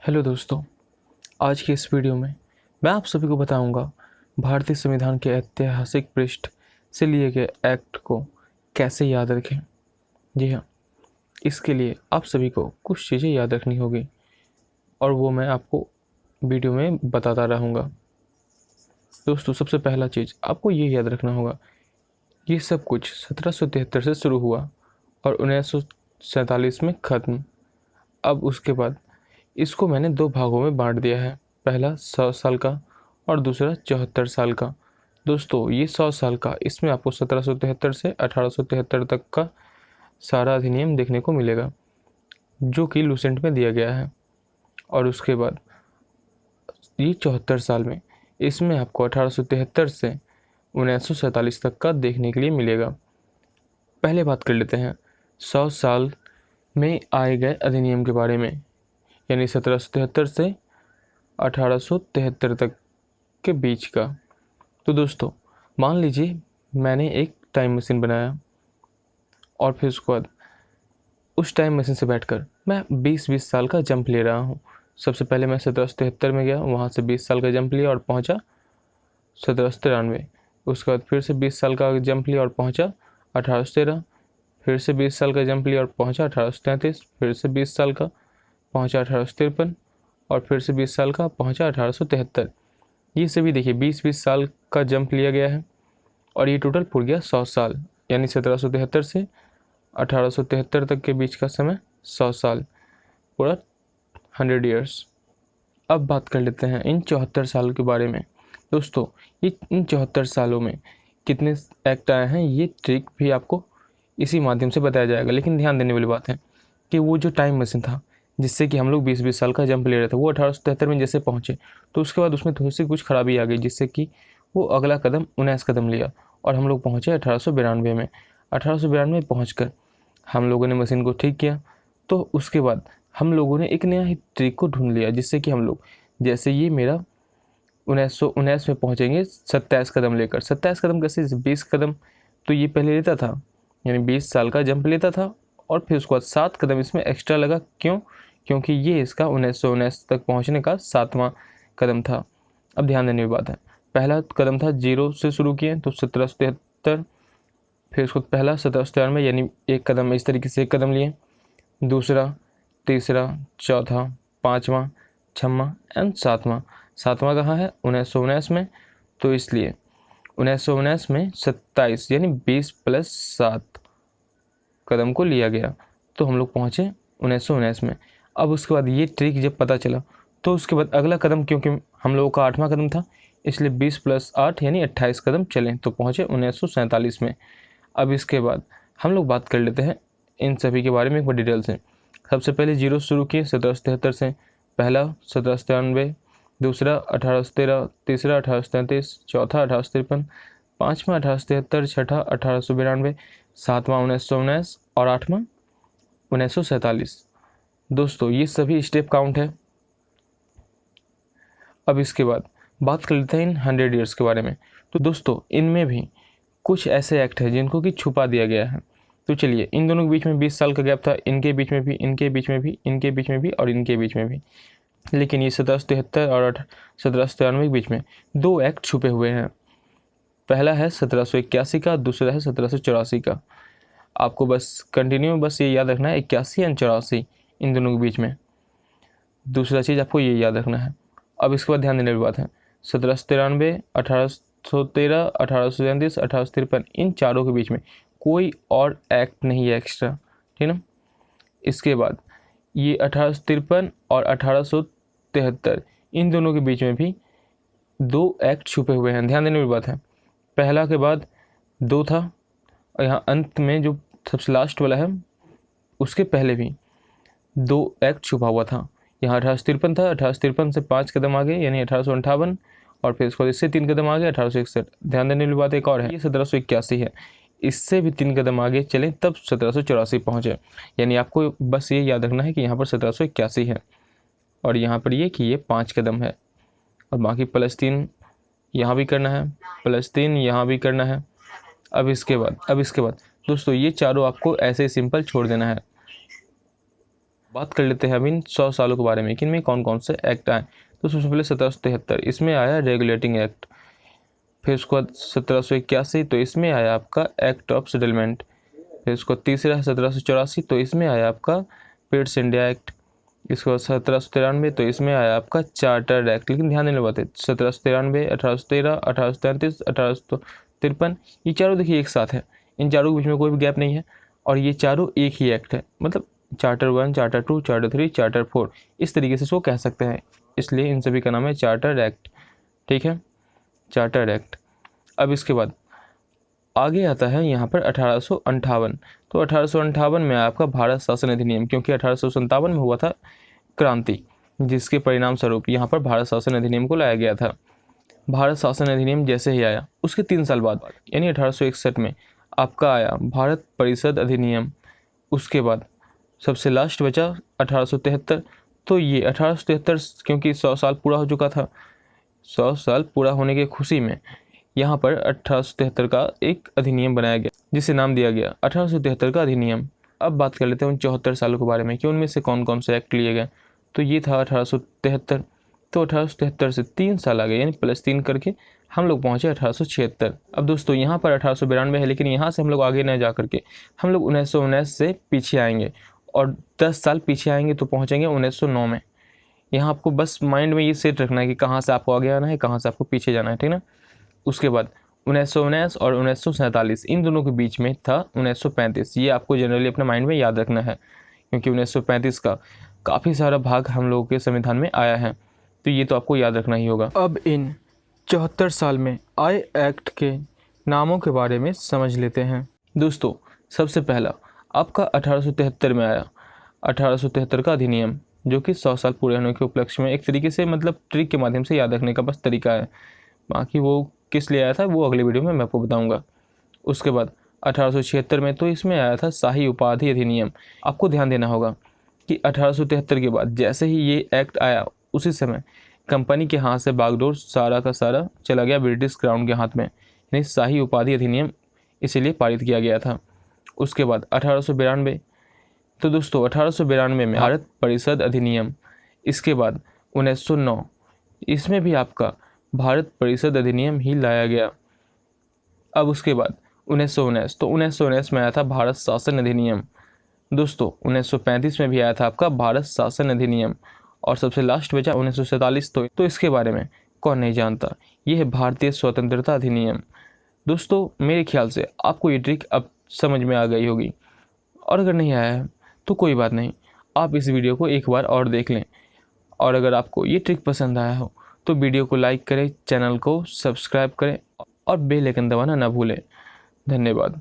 Hello दोस्तों, आज की इस वीडियो में मैं आप सभी को बताऊंगा भारतीय संविधान के ऐतिहासिक पृष्ठ से लिए गए एक्ट को कैसे याद रखें। जी हाँ, इसके लिए आप सभी को कुछ चीज़ें याद रखनी होगी और वो मैं आपको वीडियो में बताता रहूँगा। दोस्तों, सबसे पहला चीज़ आपको ये याद रखना होगा, ये सब कुछ 1773 से शुरू हुआ और 1947 में ख़त्म। अब उसके बाद इसको मैंने दो भागों में बांट दिया है, पहला 100 साल का और दूसरा 74 साल का। दोस्तों, ये 100 साल का, इसमें आपको 1773 से 1873 तक का सारा अधिनियम देखने को मिलेगा जो कि लूसेंट में दिया गया है। और उसके बाद ये 74 साल में, इसमें आपको 1873 से 1947 तक का देखने के लिए मिलेगा। पहले बात कर लेते हैं 100 साल में आए गए अधिनियम के बारे में, यानी 1773 से 1873 तक के बीच का। तो दोस्तों, मान लीजिए मैंने एक टाइम मशीन बनाया और फिर उसके बाद उस टाइम मशीन से बैठकर मैं 20-20 साल का जंप ले रहा हूँ। सबसे पहले मैं 1773 में गया, वहाँ से 20 साल का जंप लिया और पहुँचा 1793। उसके बाद फिर से 20 साल का जंप लिया और पहुँचा 1813। फिर से 20 साल का जंप लिया और पहुँचा 1833। फिर से 20 साल का पहुँचा 1853 और फिर से 20 साल का पहुँचा 1873। ये सभी देखिए 20-20 साल का जंप लिया गया है और ये टोटल पूर गया 100 साल, यानी 1773 से 1873 तक के बीच का समय 100 साल, पूरा 100 ईयर्स। अब बात कर लेते हैं इन 74 साल के बारे में। दोस्तों, ये इन 74 सालों में कितने एक्ट आए हैं, ये ट्रिक भी आपको इसी माध्यम से बताया जाएगा। लेकिन ध्यान देने वाली बात है कि वो जो टाइम मशीन था जिससे कि हम लोग 20-20 साल का जंप ले रहे थे, वो 1873 में जैसे पहुँचे तो उसके बाद उसमें थोड़ी सी कुछ खराबी आ गई, जिससे कि वो अगला कदम 19 कदम लिया और हम लोग पहुँचे 1892 में। 1892 पहुँच कर हम लोगों ने मशीन को ठीक किया। तो उसके बाद हम लोगों ने एक नया ही ट्रिक को ढूंढ लिया, जिससे कि हम लोग, जैसे ये मेरा 1919 में पहुँचेंगे 27 कदम लेकर। 27 कदम कैसे, 20 कदम तो ये पहले लेता था, यानी 20 साल का जंप लेता था और फिर उसके बाद 7 कदम इसमें एक्स्ट्रा लगा। क्यों? क्योंकि ये इसका 1919 तक पहुंचने का 7वां कदम था। अब ध्यान देने की बात है, पहला कदम था 0 से शुरू किए तो 1773, फिर उसको पहला 1793, यानी एक कदम इस तरीके से एक कदम लिए, दूसरा, तीसरा, चौथा, पाँचवा, छठवां एंड सातवां। सातवां कहाँ है? 1919 में, तो इसलिए 1919 में 27 यानी 20 + 7 कदम को लिया गया, तो हम लोग पहुँचे 1919 में। अब उसके बाद ये ट्रिक जब पता चला तो उसके बाद अगला कदम, क्योंकि हम लोगों का 8वां कदम था, इसलिए 20 + 8 यानी 28 कदम चले तो पहुँचे 1947 में। अब इसके बाद हम लोग बात कर लेते हैं इन सभी के बारे में एक बार डिटेल से। सबसे पहले 0 शुरू किए 1773 से, पहला 1793, दूसरा 1813, तीसरा 1833, चौथा 1853, पाँचवा 1873, छठा 1892, सातवां 1919 और आठवां 1947। दोस्तों, ये सभी स्टेप काउंट है। अब इसके बाद बात कर लेते हैं इन 100 ईयर्स के बारे में। तो दोस्तों, इनमें भी कुछ ऐसे एक्ट हैं जिनको कि छुपा दिया गया है। तो चलिए, इन दोनों के बीच में 20 साल का गैप था, इनके बीच में भी, इनके बीच में भी, इनके बीच में भी और इनके बीच में भी। लेकिन ये 1773 और 1793 के बीच में 2 एक्ट छुपे हुए हैं। पहला है 1781 का, दूसरा है 1784 का। आपको बस कंटिन्यू बस ये याद रखना है 81 एंड 84 इन दोनों के बीच में। दूसरा चीज़ आपको ये याद रखना है। अब इसके बाद ध्यान देने की बात है, 1793, 1813, 1837, 1853, इन चारों के बीच में कोई और एक्ट नहीं है एक्स्ट्रा, ठीक ना। इसके बाद ये 1853 और 1873, इन दोनों के बीच में भी 2 एक्ट छुपे हुए हैं। ध्यान देने की बात है, पहला के बाद 2 था और यहाँ अंत में जो सबसे लास्ट वाला है उसके पहले भी 2 एक्ट छुपा हुआ था। यहाँ 1853 था, 1853 से 5 कदम आगे यानी 1858 और फिर इसको इससे 3 कदम आगे 1861। ध्यान देने वाली बात एक और है, ये 1781 है, इससे भी 3 कदम आगे चलें तब 1784 पहुँचे। यानी आपको बस ये याद रखना है कि यहाँ पर 1781 है और यहाँ पर ये कि ये 5 कदम है और बाकी +3 यहाँ भी करना है, +3 यहाँ भी करना है। अब इसके बाद दोस्तों, ये चारों आपको ऐसे ही सिंपल छोड़ देना है। बात कर लेते हैं अब इन 100 सालों के बारे में कि इनमें कौन कौन से एक्ट आए। तो सबसे पहले 1773 इसमें आया रेगुलेटिंग एक्ट। फिर उसके बाद 1781 तो इसमें आया आपका एक्ट ऑफ सेटलमेंट। फिर उसको तीसरा है 1784 तो इसमें आया आपका पिट्स इंडिया एक्ट। इसके बाद 1793 तो इसमें आया आपका चार्टर एक्ट। लेकिन ध्यान देने बात है 1793, 1813, 1833, 1853 ये चारों देखिए एक साथ है, इन चारों के बीच में कोई भी गैप नहीं है और ये चारों एक ही एक्ट है, मतलब चार्टर 1, चार्टर 2, चार्टर 3, चार्टर 4 इस तरीके से इसको कह सकते हैं, इसलिए इन सभी का नाम है चार्टर एक्ट। ठीक है, चार्टर एक्ट। अब इसके बाद आगे आता है यहाँ पर 1858। तो 1858 में आपका भारत शासन अधिनियम, क्योंकि 1857 में हुआ था क्रांति जिसके परिणाम स्वरूप यहाँ पर भारत शासन अधिनियम को लाया गया था। भारत शासन अधिनियम जैसे ही आया उसके 3 साल बाद यानी 1861 में आपका आया भारत परिषद अधिनियम। उसके बाद सबसे लास्ट बचा 1873। तो ये 1873 क्योंकि 100 साल पूरा हो चुका था, 100 साल पूरा होने की खुशी में यहाँ पर 1873 का एक अधिनियम बनाया गया जिसे नाम दिया गया 1873 का अधिनियम। अब बात कर लेते हैं उन 74 सालों के बारे में कि उनमें से कौन कौन से एक्ट लिए गए। तो ये था 1873। तो 1873 से 3 साल आ गए यानी +3 करके हम लोग पहुँचे 1876। अब दोस्तों यहाँ पर 1892 है, लेकिन यहाँ से हम लोग आगे न जा करके हम लोग 1919 से पीछे आएंगे और 10 साल पीछे आएंगे तो पहुँचेंगे 1909 में। यहाँ आपको बस माइंड में ये सेट रखना है कि कहाँ से आपको आगे आना है, कहाँ से आपको पीछे जाना है, ठीक ना। उसके बाद 1919 और 1947 इन दोनों के बीच में था 1935। ये आपको जनरली अपने माइंड में याद रखना है क्योंकि 1935 का काफ़ी सारा भाग हम लोगों के संविधान में आया है, तो ये तो आपको याद रखना ही होगा। अब इन 74 साल में आए एक्ट के नामों के बारे में समझ लेते हैं। दोस्तों सबसे पहला आपका 1873 में आया 1873 का अधिनियम, जो कि 100 साल पूरे होने के उपलक्ष्य में एक तरीके से मतलब ट्रिक के माध्यम से याद रखने का बस तरीका है, बाकी वो किस लिए आया था वो अगले वीडियो में मैं आपको बताऊंगा। उसके बाद 1876 में तो इसमें आया था शाही उपाधि अधिनियम। आपको ध्यान देना होगा कि 1873 के बाद जैसे ही ये एक्ट आया उसी समय कंपनी के हाथ से बागडोर सारा का सारा चला गया ब्रिटिश क्राउन के हाथ में, यानी शाही उपाधि अधिनियम इसीलिए पारित किया गया था। उसके बाद 1892 तो दोस्तों 1892 में भारत परिषद अधिनियम। इसके बाद 1909 इसमें भी आपका भारत परिषद अधिनियम ही लाया गया। अब उसके बाद 1919 तो 1919 में आया था भारत शासन अधिनियम। दोस्तों 1935 में भी आया था आपका भारत शासन अधिनियम और सबसे लास्ट बचा 1947। तो इसके बारे में कौन नहीं जानता, ये है भारतीय स्वतंत्रता अधिनियम। दोस्तों मेरे ख्याल से आपको ये ट्रिक अब समझ में आ गई होगी, और अगर नहीं आया है तो कोई बात नहीं, आप इस वीडियो को एक बार और देख लें। और अगर आपको ये ट्रिक पसंद आया हो तो वीडियो को लाइक करें, चैनल को सब्सक्राइब करें और बेल आइकन दबाना ना भूलें। धन्यवाद।